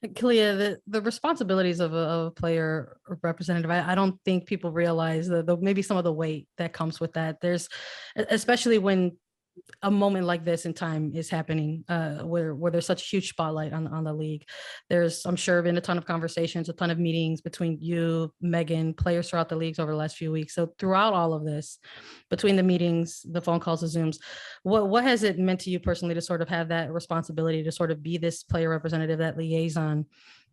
Kealia, the responsibilities of a player representative, I don't think people realize maybe some of the weight that comes with that. There's, especially when a moment like this in time is happening, where there's such a huge spotlight on the league. There's, I'm sure, been a ton of conversations, a ton of meetings between you, Meghann, players throughout the leagues over the last few weeks. So throughout all of this, between the meetings, the phone calls, the Zooms, what has it meant to you personally to sort of have that responsibility to sort of be this player representative, that liaison,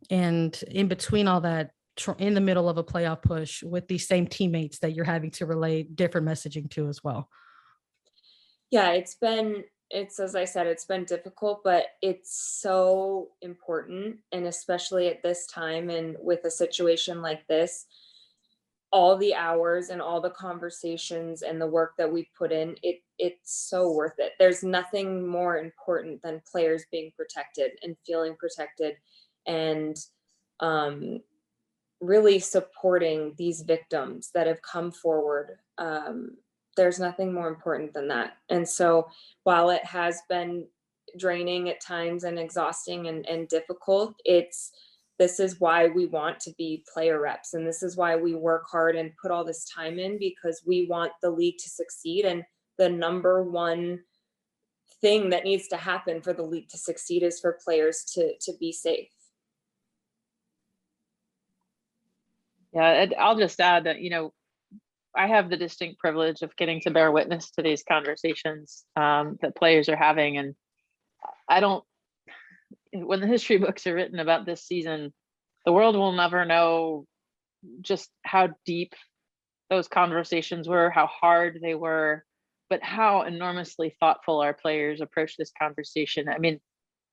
and in between all that, in the middle of a playoff push with these same teammates that you're having to relay different messaging to as well? Yeah, it's as I said, it's been difficult, but it's so important. And especially at this time and with a situation like this, all the hours and all the conversations and the work that we put in, it's so worth it. There's nothing more important than players being protected and feeling protected and um really supporting these victims that have come forward. There's nothing more important than that. And so while it has been draining at times and exhausting and difficult, this is why we want to be player reps. And this is why we work hard and put all this time in, because we want the league to succeed. And the number one thing that needs to happen for the league to succeed is for players to be safe. Yeah, I'll just add that, I have the distinct privilege of getting to bear witness to these conversations that players are having. And I don't, when the history books are written about this season, the world will never know just how deep those conversations were, how hard they were, but how enormously thoughtful our players approach this conversation. I mean,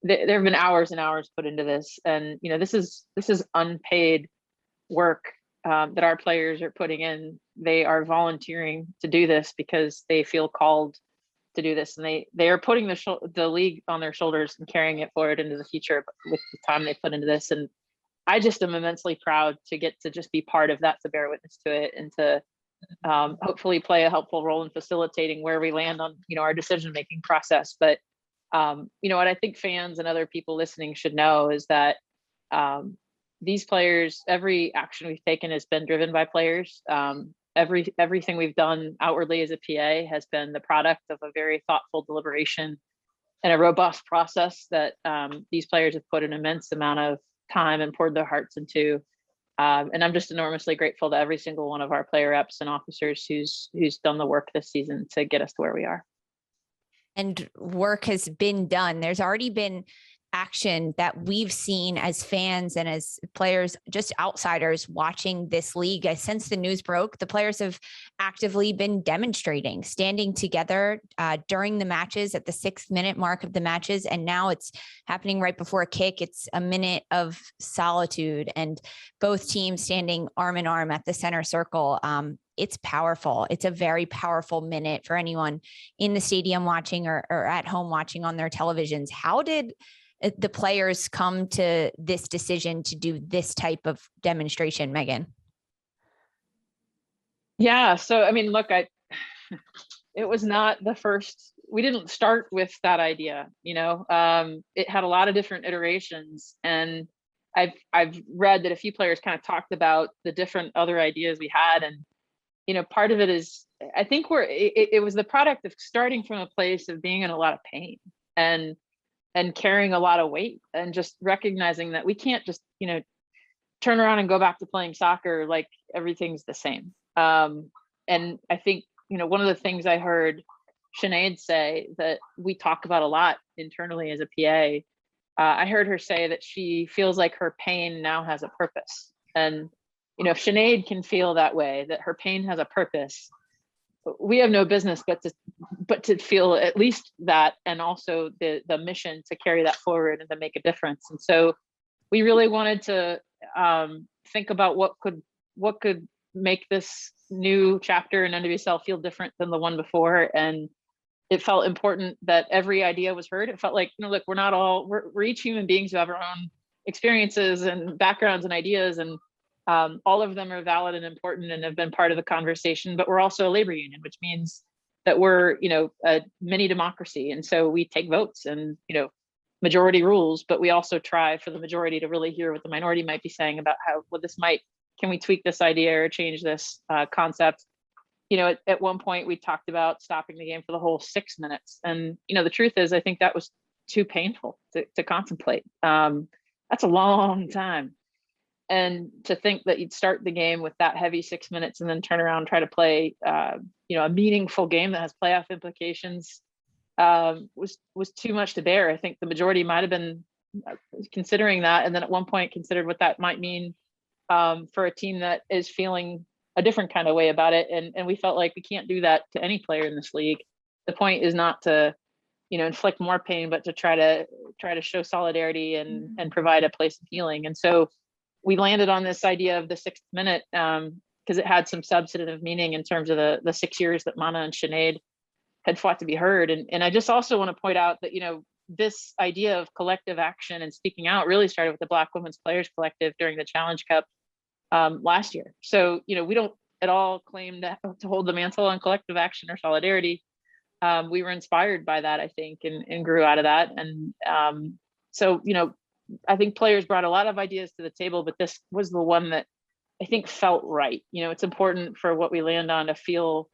there have been hours and hours put into this, and this is unpaid work that our players are putting in. They are volunteering to do this because they feel called to do this, and they are putting the league on their shoulders and carrying it forward into the future with the time they put into this. And I just am immensely proud to get to just be part of that, to bear witness to it, and to hopefully play a helpful role in facilitating where we land on our decision-making process. But what I think fans and other people listening should know is that these players, every action we've taken has been driven by players. Everything we've done outwardly as a PA has been the product of a very thoughtful deliberation and a robust process that these players have put an immense amount of time and poured their hearts into. And I'm just enormously grateful to every single one of our player reps and officers who's done the work this season to get us to where we are. And work has been done. There's already been action that we've seen as fans and as players, just outsiders watching this league. Since the news broke, the players have actively been demonstrating, standing together during the matches at the 6-minute mark of the matches. And now it's happening right before a kick. It's a minute of solitude and both teams standing arm in arm at the center circle. It's powerful. It's a very powerful minute for anyone in the stadium watching or at home watching on their televisions. How did the players come to this decision to do this type of demonstration, Meghann? Yeah. So, I mean, look, it was not the first, we didn't start with that idea, it had a lot of different iterations, and I've read that a few players kind of talked about the different other ideas we had. And, part of it is, I think it was the product of starting from a place of being in a lot of pain and carrying a lot of weight, and just recognizing that we can't just, turn around and go back to playing soccer like everything's the same. And I think, one of the things I heard Sinead say that we talk about a lot internally as a PA, I heard her say that she feels like her pain now has a purpose. And, if Sinead can feel that way, that her pain has a purpose, we have no business but to feel at least that, and also the mission to carry that forward and to make a difference. And so we really wanted to think about what could make this new chapter in NWSL feel different than the one before. And it felt important that every idea was heard. It felt like, look, we're each human beings who have our own experiences and backgrounds and ideas, and all of them are valid and important and have been part of the conversation. But we're also a labor union, which means that we're, a mini democracy. And so we take votes, and, majority rules, but we also try for the majority to really hear what the minority might be saying about how, well, can we tweak this idea or change this concept? At one point we talked about stopping the game for the whole 6 minutes. And, the truth is, I think that was too painful to contemplate. That's a long time. And to think that you'd start the game with that heavy 6 minutes and then turn around and try to play, a meaningful game that has playoff implications was too much to bear. I think the majority might've been considering that. And then at one point considered what that might mean for a team that is feeling a different kind of way about it. And we felt like we can't do that to any player in this league. The point is not to, inflict more pain, but to try to show solidarity and provide a place of healing. And so we landed on this idea of the 6th minute because it had some substantive meaning in terms of the 6 years that Mana and Sinead had fought to be heard. And I just also want to point out that, this idea of collective action and speaking out really started with the Black Women's Players Collective during the Challenge Cup last year. So, we don't at all claim to hold the mantle on collective action or solidarity. We were inspired by that, I think, and grew out of that. And so, I think players brought a lot of ideas to the table, but this was the one that I think felt right. It's important for what we land on to feel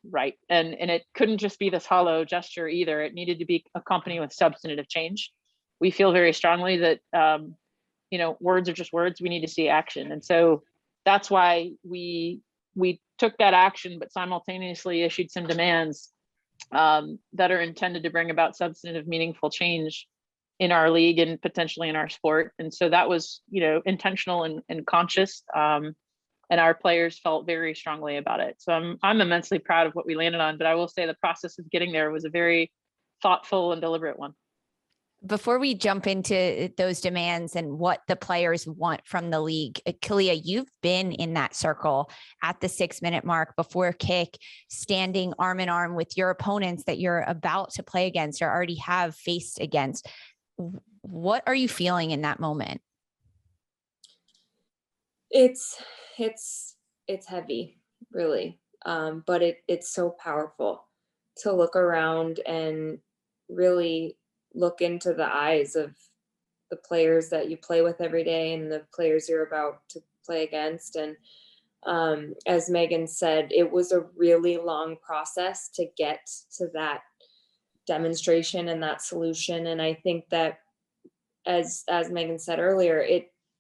right. And it couldn't just be this hollow gesture either. It needed to be accompanied with substantive change. We feel very strongly that, words are just words. We need to see action. And so that's why we took that action, but simultaneously issued some demands that are intended to bring about substantive, meaningful change in our league and potentially in our sport. And so that was, intentional and conscious. And our players felt very strongly about it. So I'm immensely proud of what we landed on, but I will say the process of getting there was a very thoughtful and deliberate one. Before we jump into those demands and what the players want from the league, Kealia, you've been in that circle at the 6 minute mark before kick, standing arm in arm with your opponents that you're about to play against or already have faced against. What are you feeling in that moment? It's heavy, really. But it's so powerful to look around and really look into the eyes of the players that you play with every day and the players you're about to play against. And as Meghann said, it was a really long process to get to that demonstration and that solution. And I think that as Meghann said earlier,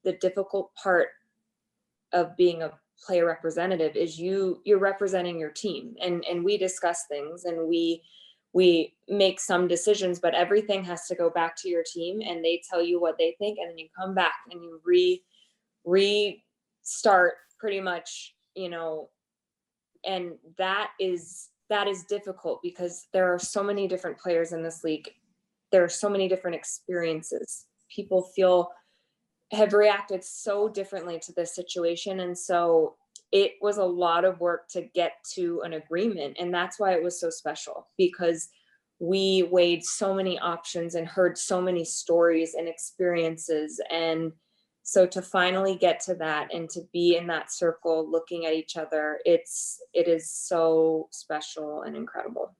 the difficult part of being a player representative is you're representing your team, and we discuss things and we make some decisions, but everything has to go back to your team and they tell you what they think, and then you come back and you restart pretty much, and that is difficult because there are so many different players in this league. There are so many different experiences. People have reacted so differently to this situation. And so it was a lot of work to get to an agreement. And that's why it was so special, because we weighed so many options and heard so many stories and experiences. And so to finally get to that and to be in that circle looking at each other, it is so special and incredible.